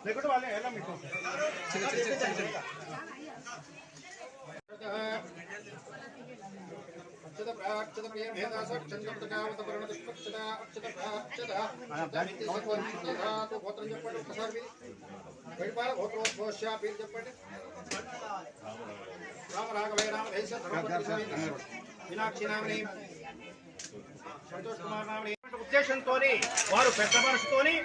लेकिन वाले है ना मिठो अक्षत प्राक्षत प्रिय मेधा सक्षंद प्रकावत वर्ण दुष्पक्षत अक्षत प्राक्षत दामिति सत्वनिष्ठा तो गोत्रं जपड प्रसारवी वेडपाल गोत्रोद्भवश्या पीर जपड राम राघव राम देश धर्मपति समेत मीनाक्षी नामनी संतोष कुमार नामनी ఉద్దేశంతోని వారు పెద్ద మనసుతోని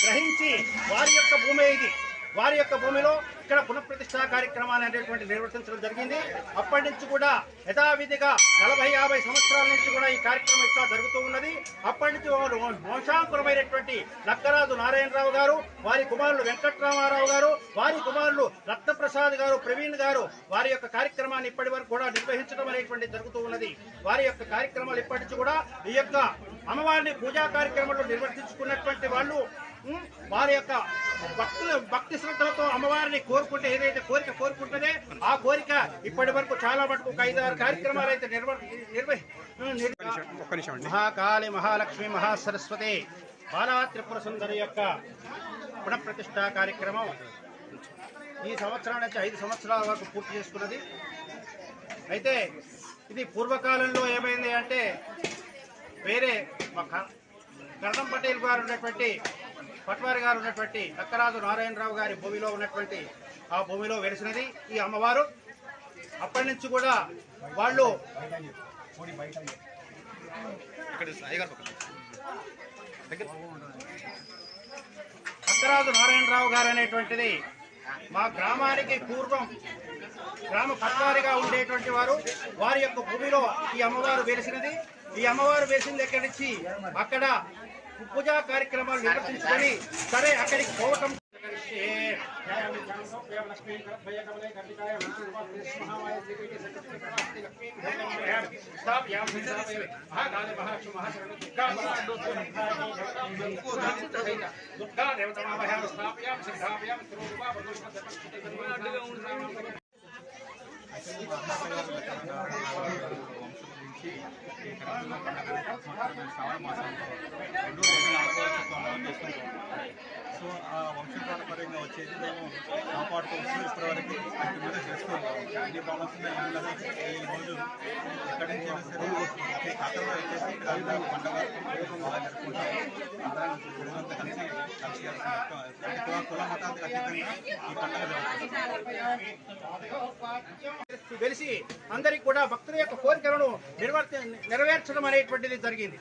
గ్రహించి వారి యొక్క భూమి ఇది వారి యొక్క భూమిలో ఇక్కడ పునఃప్రతిష్ఠా కార్యక్రమాన్ని అనేటువంటి నిర్వర్తించడం జరిగింది. అప్పటి నుంచి కూడా యథావిధిగా 40-50 సంవత్సరాల నుంచి కూడా ఈ కార్యక్రమం ఇట్లా జరుగుతూ ఉన్నది. అప్పటి నుంచి వారు వంశాంకురమైనటువంటి లక్కరాజు నారాయణరావు గారు, వారి కుమారులు వెంకట్రామారావు గారు, వారి కుమారులు రత్నప్రసాద్ గారు, ప్రవీణ్ గారు వారి యొక్క కార్యక్రమాన్ని ఇప్పటి వరకు కూడా నిర్వహించడం అనేటువంటి జరుగుతూ ఉన్నది. వారి యొక్క కార్యక్రమాలు ఇప్పటి నుంచి కూడా ఈ యొక్క అమ్మవారిని పూజా కార్యక్రమంలో నిర్వర్తించుకున్నటువంటి వాళ్ళు వారి యొక్క భక్తి శ్రద్ధలతో అమ్మవారిని కోరుకుంటే ఏదైతే కోరిక కోరుకుంటుందే ఆ కోరిక ఇప్పటి వరకు చాలా మటుకు 5-6 కార్యక్రమాలు అయితే మహాకాళి, మహాలక్ష్మి, మహాసరస్వతి, బాలా త్రిపుర సుందరి యొక్క పునఃప్రతిష్ఠా కార్యక్రమం ఈ సంవత్సరం నుంచి 5 సంవత్సరాల వరకు పూర్తి చేసుకున్నది. అయితే ఇది పూర్వకాలంలో ఏమైంది అంటే వేరే కరణం పటేల్ గారు ఉన్నటువంటి పట్వారి గారు ఉన్నటువంటి లక్కరాజు నారాయణరావు గారి భూమిలో ఉన్నటువంటి ఆ భూమిలో వెలిసినది ఈ అమ్మవారు. అప్పటి నుంచి కూడా వాళ్ళు లక్కరాజు నారాయణరావు గారు అనేటువంటిది మా గ్రామానికి పూర్వం గ్రామ పట్వారిగా ఉండేటువంటి వారు. వారి యొక్క భూమిలో ఈ అమ్మవారు వెలిసినది. ఈ అమ్మవారు వేసింది ఎక్కడి నుంచి అక్కడ పూజా కార్యక్రమాలు నిర్వర్తించుకొని సరే అక్కడికి పోవటం శ్రావణ మాసంలో 2 సో ఆ వంశపారంపర్యంగా వచ్చేది మేము కాపాడుతూ వస్తూ ఇప్పటివరకు వాటి మీద చేస్తున్నాం. ఎన్ని ప్రాబ్లమ్స్ ఉన్నాయి ఈ రోజు ఎక్కడి నుంచి అయినా సరే ఖాతాలో వచ్చేసి ఇక్కడ పండుగ అలా జరుపుకుంటాం. అందరం కుటుంబంతో కలిసి కుల మతాలకు అతీతంగా ఈ పండుగ జరుగుతుంది. వెలిసి అందరికి కూడా భక్తుల యొక్క కోరికలను నెరవేర్చడం అనేటువంటిది జరిగింది.